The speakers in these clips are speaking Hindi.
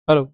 हेलो।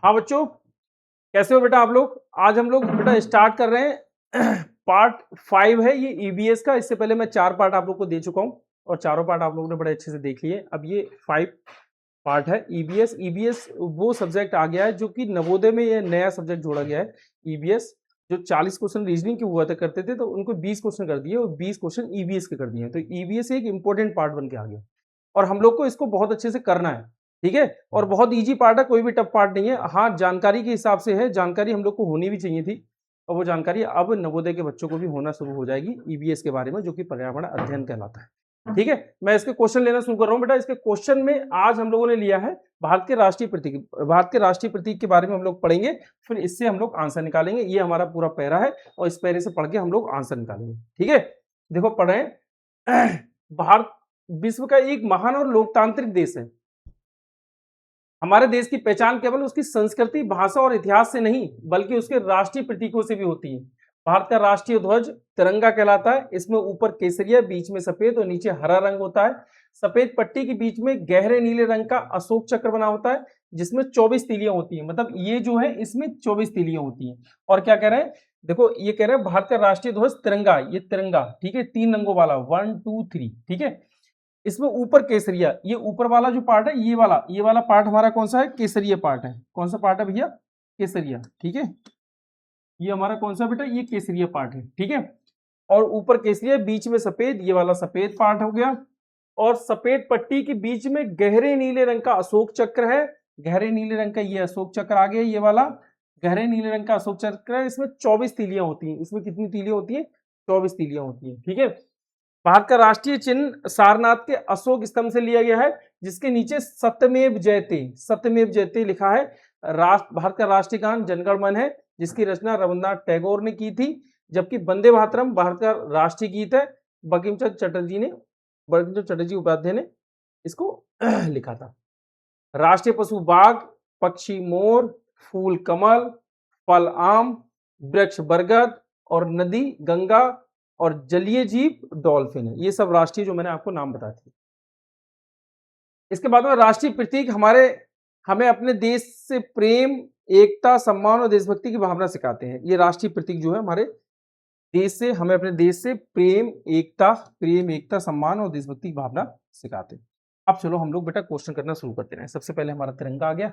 हाँ बच्चों, कैसे हो बेटा आप लोग। आज हम लोग बेटा स्टार्ट कर रहे हैं पार्ट 5 है ये ईबीएस का। इससे पहले मैं 4 पार्ट आप लोग को दे चुका हूँ और चारों पार्ट आप लोगों ने बड़े अच्छे से देख लिए। अब ये 5 पार्ट है ईबीएस। ईबीएस वो सब्जेक्ट आ गया है जो कि नवोदय में ये नया सब्जेक्ट जोड़ा गया है। ईबीएस जो 40 क्वेश्चन रीजनिंग के हुआ करते थे तो उनको 20 क्वेश्चन कर दिए और 20 क्वेश्चन ईबीएस के कर दिए। तो ईबीएस एक इंपॉर्टेंट पार्ट बन के आ गया और हम लोग को इसको बहुत अच्छे से करना है, ठीक है। और बहुत इजी पार्ट है, कोई भी टफ पार्ट नहीं है। हाँ, जानकारी के हिसाब से है, जानकारी हम लोग को होनी भी चाहिए थी और वो जानकारी अब नवोदय के बच्चों को भी होना शुरू हो जाएगी ईबीएस के बारे में, जो कि पर्यावरण अध्ययन कहलाता है, ठीक है। मैं इसके क्वेश्चन लेना शुरू कर रहा हूँ बेटा। इसके क्वेश्चन में आज हम लोगों ने लिया है भारत के राष्ट्रीय प्रतीक। भारत के राष्ट्रीय प्रतीक के बारे में हम लोग पढ़ेंगे, फिर इससे हम लोग आंसर निकालेंगे। ये हमारा पूरा पैरा है और इस पैरे से पढ़ के हम लोग आंसर निकालेंगे, ठीक है। देखो पढ़े भारत विश्व का एक महान और लोकतांत्रिक देश है। हमारे देश की पहचान केवल उसकी संस्कृति, भाषा और इतिहास से नहीं बल्कि उसके राष्ट्रीय प्रतीकों से भी होती है। भारत का राष्ट्रीय ध्वज तिरंगा कहलाता है। इसमें ऊपर केसरिया, बीच में सफेद और नीचे हरा रंग होता है। सफेद पट्टी के बीच में गहरे नीले रंग का अशोक चक्र बना होता है जिसमें 24 तीलियां होती है। मतलब ये जो है इसमें 24 तीलियां होती हैं। और क्या कह रहे हैं, देखो ये कह रहे हैं भारत का राष्ट्रीय ध्वज तिरंगा, ये तिरंगा, ठीक है, 3 रंगों वाला, 1 2 3, ठीक है। इसमें ऊपर केसरिया, ये ऊपर वाला जो पार्ट है, ये वाला पार्ट हमारा कौन सा है, केसरिया पार्ट है। कौन सा पार्ट है भैया, केसरिया, ठीक है। ये हमारा कौन सा बेटा, ये केसरिया पार्ट है, ठीक है। और ऊपर केसरिया, बीच में सफेद, ये वाला सफेद पार्ट हो गया। और सफेद पट्टी के बीच में गहरे नीले रंग का अशोक चक्र है। गहरे नीले रंग का ये अशोक चक्र आ गया, ये वाला गहरे नीले रंग का अशोक चक्र है। इसमें 24 तीलियां होती हैं। इसमें कितनी तीलियां होती है, 24 तीलियां होती हैं, ठीक है। भारत का राष्ट्रीय चिन्ह सारनाथ के अशोक स्तंभ से लिया गया है जिसके नीचे सत्यमेव जयते, सत्यमेव जयते लिखा है। भारत का राष्ट्रीय गान जनगण मन है जिसकी रचना रविन्द्रनाथ टैगोर ने की थी। जबकि वंदे मातरम भारत का राष्ट्रीय गीत है। बंकिम चंद्र चटर्जी उपाध्याय ने इसको लिखा था। राष्ट्रीय पशु बाघ, पक्षी मोर, फूल कमल, फल आम, वृक्ष बरगद और नदी गंगा और जलीय जीव डॉल्फिन है। ये सब राष्ट्रीय जो मैंने आपको नाम बताए थे। इसके बाद में राष्ट्रीय प्रतीक हमें अपने देश से प्रेम, एकता, सम्मान और देशभक्ति की भावना सिखाते हैं। ये राष्ट्रीय प्रतीक जो है हमारे देश से, हमें अपने देश से प्रेम, एकता, सम्मान और देशभक्ति की भावना सिखाते हैं। अब चलो हम लोग बेटा क्वेश्चन करना शुरू करते हैं। सबसे पहले हमारा तिरंगा आ गया।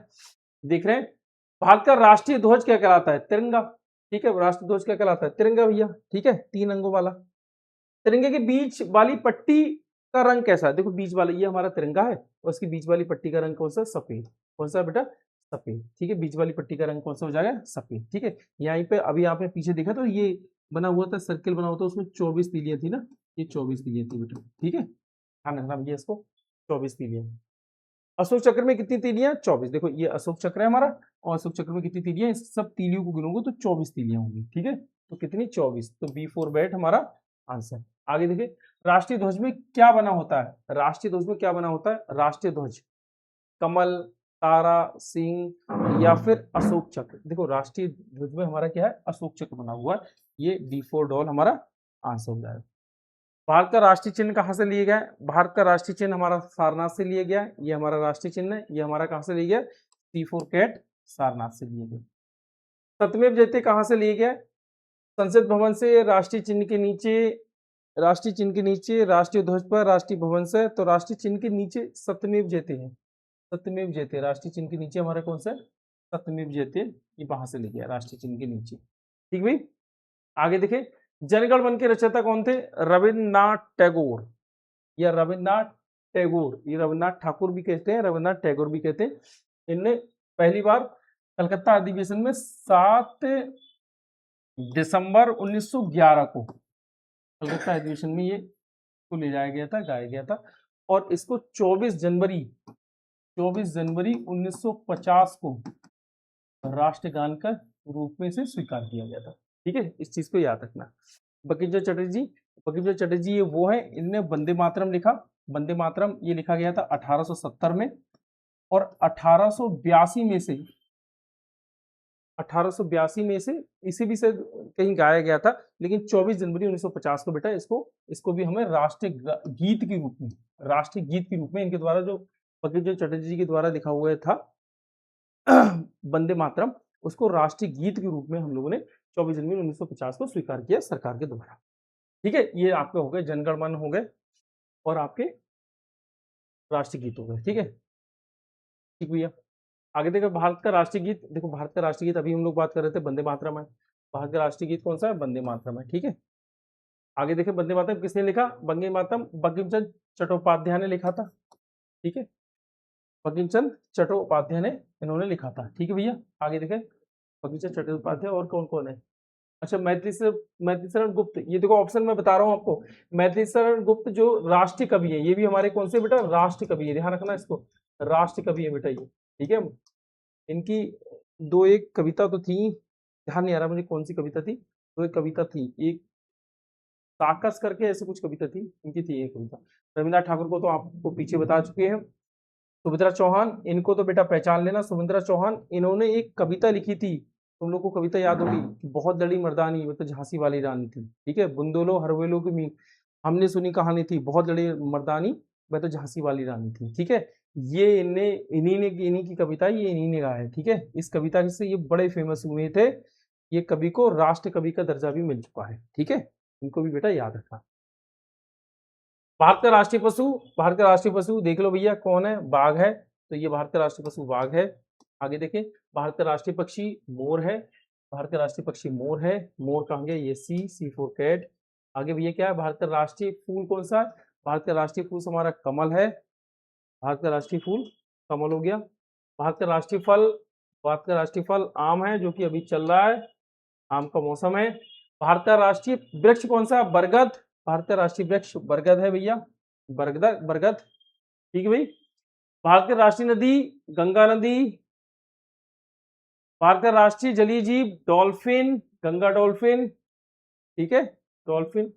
देख रहे हैं। भारत का राष्ट्रीय ध्वज क्या कहलाता है? तिरंगा। ठीक है, राष्ट्रीय ध्वज क्या कहलाता है? तिरंगा भैया। ठीक है, 3 रंगों वाला। तिरंगे के बीच वाली पट्टी का रंग कैसा है? देखो बीच वाला ये हमारा तिरंगा है और उसकी बीच वाली पट्टी का रंग कौन सा? सफेद। कौन सा बेटा? सफेद। ठीक है, बीच वाली पट्टी का रंग कौन सा हो जाएगा? सफेद। ठीक है, यहाँ पे अभी आपने पीछे देखा तो ये बना हुआ था, सर्किल बना हुआ था, उसमें 24 तीलियां थी ना, ये 24 तीलियां थी बेटा। ठीक है, ध्यान रखना भैया इसको, 24 तीलियां। अशोक चक्र में कितनी तीलियां? 24। देखो ये अशोक चक्र है हमारा और अशोक चक्र में कितनी तीलियां? इस सब तीलियों को गिनोगे तो 24 तीलियां होंगी। ठीक है, तो कितनी? 24। तो बी फॉर बैट हमारा आंसर। आगे देखिए, राष्ट्रीय ध्वज में क्या बना होता है? राष्ट्रीय ध्वज में क्या बना होता है? राष्ट्रीय ध्वज कमल, तारा, सिंह या फिर अशोक चक्र। देखो राष्ट्रीय ध्वज में हमारा क्या है? अशोक चक्र बना हुआ है। ये डी फॉर डॉल हमारा आंसर हो जाएगा। भारत का राष्ट्रीय चिन्ह कहाँ से लिए गया है? भारत का राष्ट्रीय चिन्ह हमारा सारनाथ से लिया गया है। ये हमारा राष्ट्रीय चिन्ह है। ये हमारा कहाँ से लिया गया? सी फॉर कैट, सारनाथ से लिए गया। सत्यमेव जयते कहाँ से लिए गया? संसद भवन से। राष्ट्रीय चिन्ह के नीचे, राष्ट्रीय चिन्ह के नीचे राष्ट्रीय ध्वज पर राष्ट्रीय भवन से, तो राष्ट्रीय चिन्ह के नीचे सत्यमेव जयते है। सत्यमेव जयते राष्ट्रीय चिन्ह के नीचे हमारा कौन सा? सत्यमेव जयते, ये वहां से ले गया राष्ट्रीय चिन्ह के नीचे। ठीक भाई, आगे देखे, जनगण मन के रचयिता कौन थे? रविन्द्रनाथ टैगोर या रविन्द्रनाथ टैगोर। ये रविन्द्रनाथ ठाकुर भी कहते हैं, रविन्द्रनाथ टैगोर भी कहते हैं। इनने पहली बार कलकत्ता अधिवेशन में 7 दिसंबर 1911 को कलकत्ता अधिवेशन में ये को ले जाया गया था, गाया गया था और इसको 24 जनवरी 1950 को राष्ट्रगान का रूप में से स्वीकार किया गया था। ठीक है, इस चीज को याद रखना। बंकिम चंद्र चटर्जी ये वो है, इनने वंदे मातरम लिखा। वंदे मातरम ये लिखा गया था 1870 में और 1882 में से इसे भी से कहीं गाया गया था, लेकिन 24 जनवरी 1950 को बेटा इसको भी हमें राष्ट्रीय गीत के रूप में इनके द्वारा, जो बंकिम चंद्र चटर्जी जी के द्वारा लिखा हुआ था वंदे मातरम, उसको राष्ट्रीय गीत के रूप में हम लोगों ने 24 जनवरी 1950 को स्वीकार किया सरकार के द्वारा। ठीक है, ये आपके हो गए जनगण मन हो गए और आपके राष्ट्रीय गीत हो गए। ठीक है, ठीक भैया। आगे देखो भारत का राष्ट्रीय गीत। देखो भारत का राष्ट्रीय गीत अभी हम लोग बात कर रहे थे वंदे मातरम है। भारत का राष्ट्रीय गीत कौन सा है? वंदे मातरम है। ठीक है, आगे देखे वंदे मातरम किसने लिखा? वंदे मातरम बंकिम चंद्र चट्टोपाध्याय ने लिखा था। ठीक है, बंकिम चंद्र चट्टोपाध्याय ने इन्होंने लिखा था। ठीक है भैया, आगे देखें बंकिम चंद्र चट्टोपाध्याय और कौन कौन है? अच्छा, मैथिली शरण गुप्त। ये देखो ऑप्शन में बता रहा हूँ आपको, मैथिली शरण गुप्त जो राष्ट्रीय कवि है, ये भी हमारे कौन से बेटा? राष्ट्रीय कवि है। ध्यान रखना इसको, राष्ट्रीय कवि है बेटा ये। ठीक है, इनकी 2-1 कविता तो थी, ध्यान नहीं आ रहा मुझे कौन सी कविता थी। 2-1 कविता थी, एक साकस करके ऐसे कुछ कविता थी, इनकी थी एक कविता। रविन्द्रनाथ ठाकुर को तो आपको पीछे बता चुके हैं। सुभद्रा चौहान, इनको तो बेटा पहचान लेना। सुभद्रा चौहान, इन्होंने एक कविता लिखी थी, तुम लोग को कविता याद होगी, बहुत लड़ी मर्दानी, वो तो झांसी वाली रानी थी। ठीक है, बुंदोलो हरवेलो की हमने सुनी कहानी थी, बहुत लड़ी मर्दानी, वह तो झांसी वाली रानी थी। ठीक है, ये इन्हीं की कविता, ये इन्हीं ने गाया है। ठीक है, इस कविता से ये बड़े फेमस हुए थे। ये कवि को राष्ट्र कवि का दर्जा भी मिल चुका है। ठीक है, इनको भी बेटा याद रखना। भारत का राष्ट्रीय पशु देख लो भैया कौन है? बाघ है। तो ये भारत का राष्ट्रीय पशु बाघ है। आगे देखें, भारत का राष्ट्रीय पक्षी मोर है। भारत का राष्ट्रीय पक्षी मोर है। मोर कहाँ गया? ये सी फॉर कैट। आगे भैया क्या है? भारत का राष्ट्रीय फूल कौन सा है? भारत का राष्ट्रीय फूल हमारा कमल है। भारत का राष्ट्रीय फूल कमल हो गया। भारत का राष्ट्रीय फल आम है, जो कि अभी चल रहा है, आम का मौसम है। भारत का राष्ट्रीय वृक्ष कौन सा? बरगद। भारत का राष्ट्रीय वृक्ष बरगद है भैया, बरगद। ठीक है भाई। भारत की राष्ट्रीय नदी गंगा नदी। भारत का राष्ट्रीय जलीय जीव डॉल्फिन, गंगा डॉल्फिन। ठीक है, डॉल्फिन।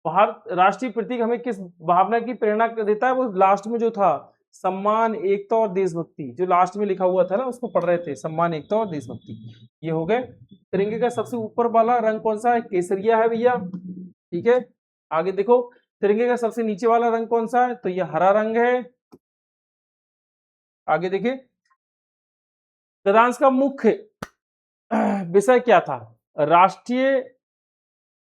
भारत राष्ट्रीय प्रतीक हमें किस भावना की प्रेरणा देता है? वो लास्ट में जो था, सम्मान, एकता और देशभक्ति, जो लास्ट में लिखा हुआ था ना, उसको पढ़ रहे थे, सम्मान, एकता और देशभक्ति। ये हो गए। तिरंगे का सबसे ऊपर वाला रंग कौन सा है? केसरिया है भैया। ठीक है, आगे देखो, तिरंगे का सबसे नीचे वाला रंग कौन सा है? तो ये हरा रंग है। आगे देखिए, गद्यांश का मुख्य विषय क्या था? राष्ट्रीय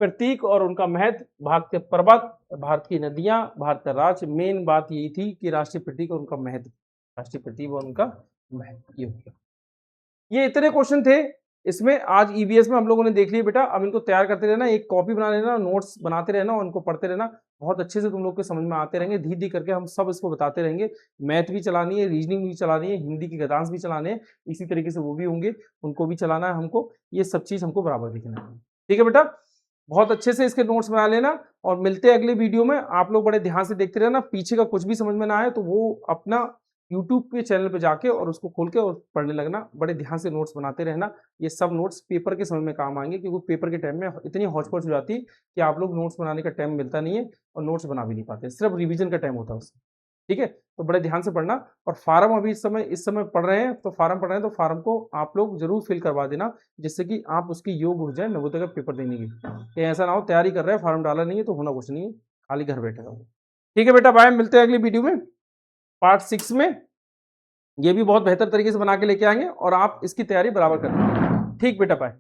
प्रतीक और उनका महत्व, भारत के पर्वत, भारत की नदियां, भारत का राज्य। मेन बात यही थी कि राष्ट्रीय प्रतीक और उनका महत्व, राष्ट्रीय प्रतीक और उनका ये हो गया। ये इतने क्वेश्चन थे इसमें आज ईवीएस में हम लोगों ने देख लिया बेटा। अब इनको तैयार करते रहना, एक कॉपी बना लेना, नोट्स बनाते रहना और उनको पढ़ते रहना। बहुत अच्छे से तुम लोग के समझ में आते रहेंगे। धीरे धीरे करके हम सब इसको बताते रहेंगे। मैथ भी चलानी है, रीजनिंग भी चलानी है, हिंदी के गद्यांश भी चलाने हैं, इसी तरीके से वो भी होंगे, उनको भी चलाना है हमको। ये सब चीज हमको बराबर दिखना है। ठीक है बेटा, बहुत अच्छे से इसके नोट्स बना लेना और मिलते हैं अगले वीडियो में। आप लोग बड़े ध्यान से देखते रहना। पीछे का कुछ भी समझ में ना आए तो वो अपना यूट्यूब के चैनल पे जाके और उसको खोल के और पढ़ने लगना। बड़े ध्यान से नोट्स बनाते रहना। ये सब नोट्स पेपर के समय में काम आएंगे, क्योंकि पेपर के टाइम में इतनी हौच पौच हो जाती है कि आप लोग नोट्स बनाने का टाइम मिलता नहीं है और नोट्स बना भी नहीं पाते, सिर्फ रिवीजन का टाइम होता है उससे। ठीक है, तो बड़े ध्यान से पढ़ना। और फार्म अभी इस समय पढ़ रहे हैं, तो फार्म पढ़ रहे हैं तो फार्म को आप लोग जरूर फिल करवा देना, जिससे कि आप उसकी योग हो जाए नवोदय का पेपर देने की। कहीं ऐसा ना हो तैयारी कर रहे हैं, फार्म डाला नहीं है तो होना कुछ नहीं है, खाली घर बैठे रहो। ठीक है बेटा, बाय, मिलते हैं अगली वीडियो में पार्ट 6 में। ये भी बहुत बेहतर तरीके से बना के लेके आएंगे और आप इसकी तैयारी बराबर करेंगे। ठीक बेटा, बाय।